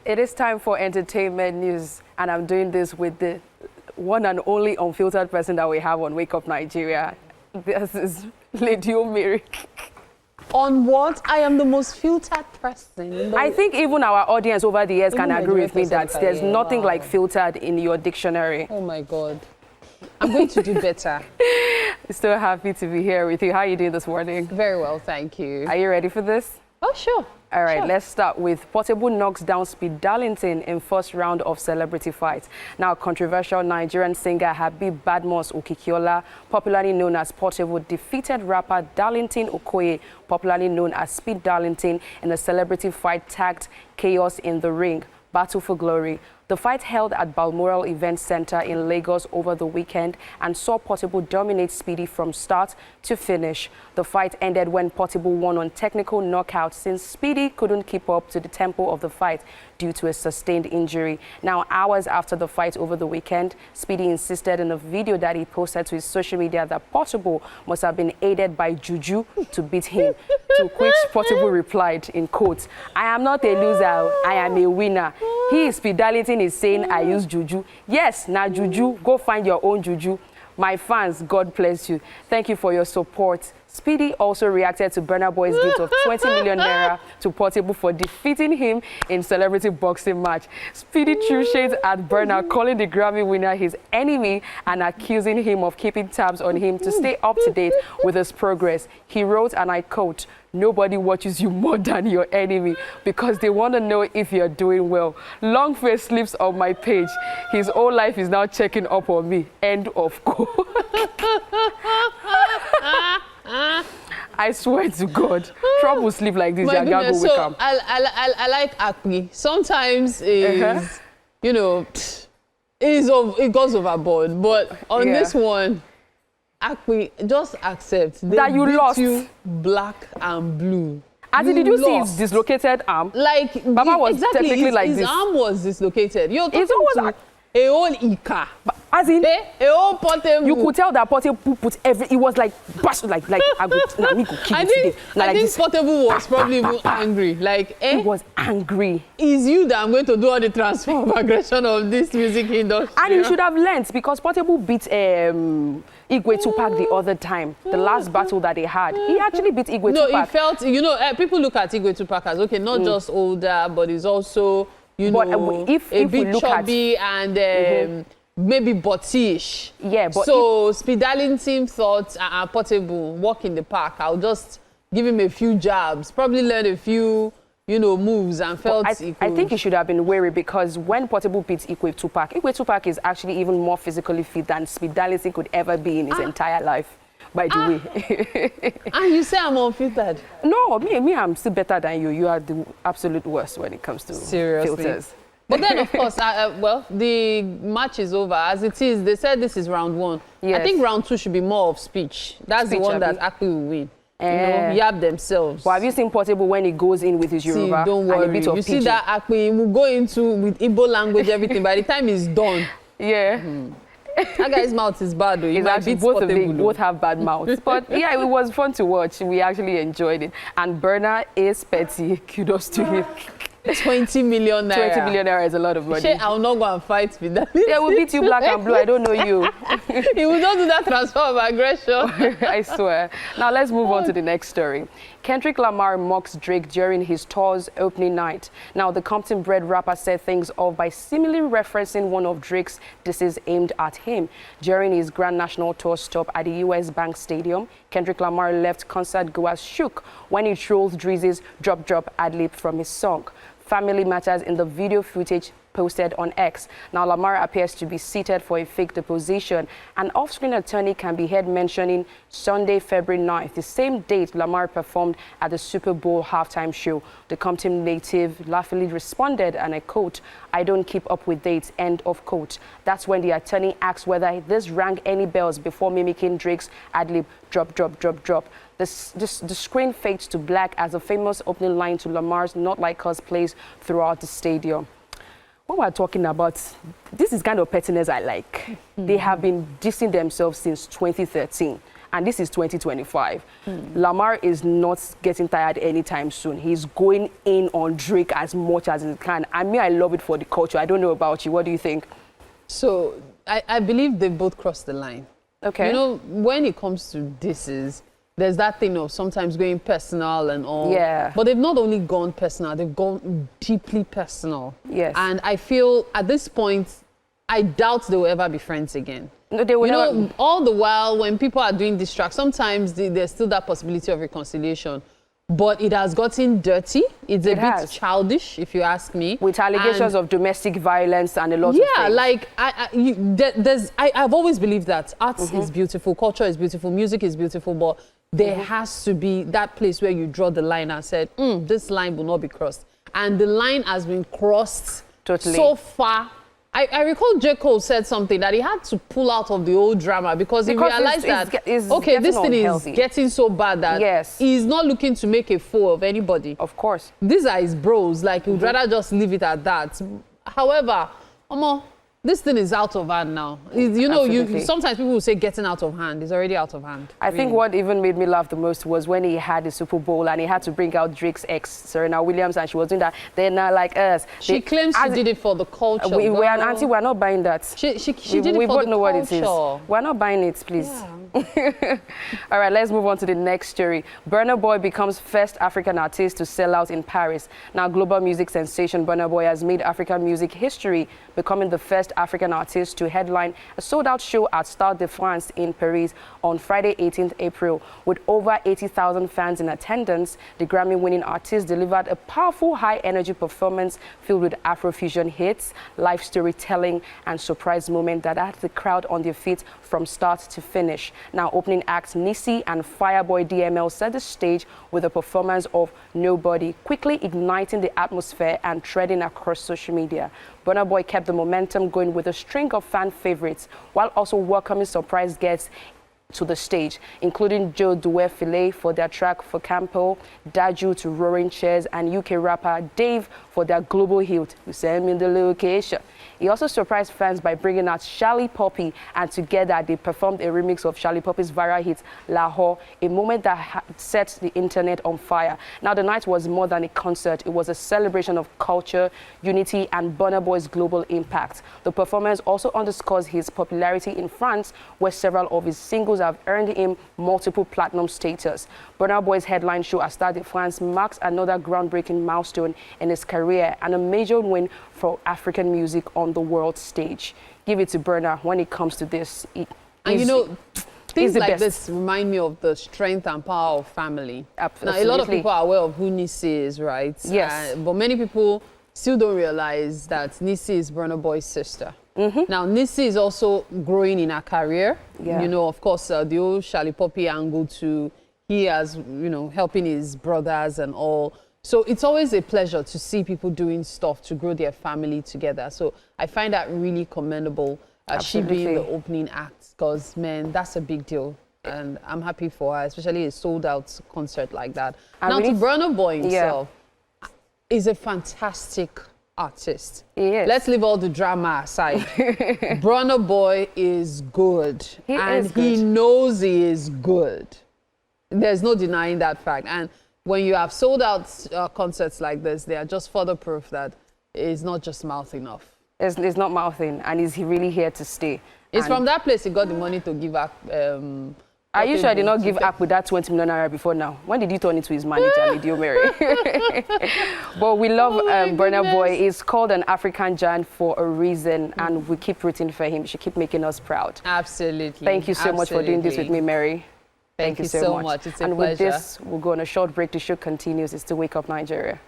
It is time for entertainment news, and I'm doing this with the one and only unfiltered person that we have on Wake Up Nigeria. This is Lady Omiri. On what? I am the most filtered person. I think even our audience over the years can agree with me that there's nothing like filtered in your dictionary. Oh my God. I'm going to do better. So happy to be here with you. How are you doing this morning? Very well, thank you. Are you ready for this? Oh, sure. All right, sure. Let's start with Portable knocks down Speed Darlington in first round of celebrity fight. Now, controversial Nigerian singer Habeeb Badmus Okikiola, popularly known as Portable, defeated rapper Darlington Okoye, popularly known as Speed Darlington, in a celebrity fight tagged Chaos in the Ring, Battle for Glory. The fight held at Balmoral Events Centre in Lagos over the weekend and saw Portable dominate Speedy from start to finish. The fight ended when Portable won on technical knockout since Speedy couldn't keep up to the tempo of the fight due to a sustained injury. Now, hours after the fight over the weekend, Speedy insisted in a video that he posted to his social media that Portable must have been aided by juju to beat him, to which Portable replied, in quotes, "I am not a loser, I am a winner." He, Speed Darlington, is saying, "I use juju." Yes, now juju, go find your own juju. My fans, God bless you. Thank you for your support. Speedy also reacted to Burna Boy's gift of 20 million naira to Portable for defeating him in celebrity boxing match. Speedy threw shades at Burna, calling the Grammy winner his enemy and accusing him of keeping tabs on him to stay up to date with his progress. He wrote, and I quote, "Nobody watches you more than your enemy because they want to know if you're doing well. Long face sleeps on my page. His whole life is now checking up on me." End of quote. I swear to God, trouble sleep like this. My goodness, so I like Akpi. Sometimes is, you know, it goes overboard. But on this one, Akpi, just accept that you lost. You black and blue. As in, did you see his dislocated arm? Like Baba was technically like his this. His arm was dislocated. You're talking to a whole Ika. As in, a whole Portable. You could tell that Portable put every. It was like like I go kill I think Portable was probably even angry. Like, he was angry. Is you that I'm going to do all the transfer of aggression of this music industry? And he should have learnt, because Portable beat Igwe Tupac the other time. The last battle that they had, he actually beat Igwe Tupac. No, he felt. You know, people look at Igwe Tupac as okay, not just older, but he's also, you know, if a bit chubby and maybe buttish. Yeah, but so Speed Darlington thought, Portable, walk in the park. I'll just give him a few jabs, probably learn a few, you know, moves, and felt. I think he should have been wary, because when Portable beats Igwe Tupac is actually even more physically fit than Speed Darlington could ever be in his entire life. By the way. And you say I'm unfiltered? No, me, I'm still better than you. You are the absolute worst when it comes to filters. But then, of course, well, the match is over. As it is, they said this is round one. Yes. I think round two should be more of speech. That's the one that Akpi will win. You know, yab themselves. But have you seen Portable when he goes in with his Yoruba? See, don't worry. And a bit of you see that Akpi will go into with Igbo language, everything. By the time he's done. Yeah. That guy's mouth is bad, though. Exactly. Both have bad mouths. But yeah, it was fun to watch. We actually enjoyed it. And Burna is petty. Kudos to him. 20 million naira. 20 million naira is a lot of money. I'll not go and fight with that. Yeah, we'll beat you black and blue. I don't know you. He will not do that transfer of aggression. I swear. Now let's move on to the next story. Kendrick Lamar mocks Drake during his tour's opening night. Now, the Compton-bred rapper set things off by seemingly referencing one of Drake's disses aimed at him. During his Grand National Tour stop at the US Bank Stadium, Kendrick Lamar left concert goers shook when he trolled Drizzy's Drop Drop ad-lib from his song. Family matters in the video footage posted on X. Now, Lamar appears to be seated for a fake deposition. An off-screen attorney can be heard mentioning Sunday, February 9th, the same date Lamar performed at the Super Bowl halftime show. The Compton native laughingly responded, and I quote, "I don't keep up with dates," end of quote. That's when the attorney asked whether this rang any bells before mimicking Drake's ad-lib, drop, drop, drop, drop. The screen fades to black as a famous opening line to Lamar's Not Like Us plays throughout the stadium. What we're talking about, this is kind of pettiness I like. They have been dissing themselves since 2013. and this is 2025. Lamar is not getting tired anytime soon. He's going in on Drake as much as he can. I mean, I love it for the culture. I don't know about you. What do you think? So I believe they both crossed the line. Okay. You know, when it comes to disses, there's that thing of sometimes going personal and all. Yeah. But they've not only gone personal, they've gone deeply personal. Yes. And I feel at this point, I doubt they will ever be friends again. No, they will know, all the while when people are doing this track, sometimes there's still that possibility of reconciliation. But it has gotten dirty. It's a bit childish, if you ask me. With allegations of domestic violence and a lot of things. Yeah, like, I've always believed that art is beautiful, culture is beautiful, music is beautiful, but there has to be that place where you draw the line and said, this line will not be crossed. And the line has been crossed so far. I recall J. Cole said something that he had to pull out of the old drama because he realized that, okay, this thing is getting so bad that he's not looking to make a fool of anybody. Of course. These are his bros. Like, he'd rather just leave it at that. However, this thing is out of hand now. You know, sometimes people will say getting out of hand. It's already out of hand. I think what even made me laugh the most was when he had the Super Bowl and he had to bring out Drake's ex, Serena Williams, and she was doing that. They're not like us. She claims she did it for the culture. We're an auntie, we're not buying that. She did it for the culture. We both know what it is. We're not buying it, please. Yeah. All right, let's move on to the next story. Burna Boy becomes first African artist to sell out in Paris. Now, global music sensation Burna Boy has made African music history, becoming the first African artist to headline a sold-out show at Stade de France in Paris on Friday, 18th April. With over 80,000 fans in attendance, the Grammy-winning artist delivered a powerful, high-energy performance filled with Afrofusion hits, live storytelling, and surprise moments that had the crowd on their feet from start to finish. Now, opening acts Nissi and Fireboy DML set the stage with a performance of Nobody, quickly igniting the atmosphere and trending across social media. Burna Boy kept the momentum going with a string of fan favorites, while also welcoming surprise guests to the stage, including Joe Duwe-File for their track For Campo, Daju to Roaring Chairs, and UK rapper Dave for their global hit, You Send Me the Location. He also surprised fans by bringing out Charlie Poppy, and together they performed a remix of Charlie Poppy's viral hit, Lahore, a moment that set the internet on fire. Now, the night was more than a concert. It was a celebration of culture, unity, and Burna Boy's global impact. The performance also underscores his popularity in France, where several of his singles have earned him multiple platinum status. Burna Boy's headline show at Stade de France marks another groundbreaking milestone in his career and a major win for African music on the world stage. Give it to Burna when it comes to this. And you know, things like this remind me of the strength and power of family. Absolutely. Now, a lot of people are aware of who Nissi is, right? Yes. But many people still don't realize that Nissi is Burna Boy's sister. Now, Nissi is also growing in her career. You know, of course, the old Charlie Poppy angle to he as, you know, helping his brothers and all. So it's always a pleasure to see people doing stuff to grow their family together. So I find that really commendable, she being the opening act, because, man, that's a big deal. And I'm happy for her, especially a sold-out concert like that. Now, to Burna Boy himself, is a fantastic artist. Let's leave all the drama aside. Burna Boy is good. He knows he is good. There's no denying that fact. And when you have sold out concerts like this, they are just further proof that it's not just mouthing off. It's not mouthing, and he's really here to stay. It's from that place he got the money to give up. Are you sure I did not give up with that 20 million naira before now? When did he turn into his manager, Lady Mary? But we love Burna Boy. He's called an African giant for a reason, and we keep rooting for him. She keep making us proud. Absolutely. Thank you so much for doing this with me, Mary. Thank you so much. It's a pleasure. And with this, we'll go on a short break. The show continues. It's to Wake Up Nigeria.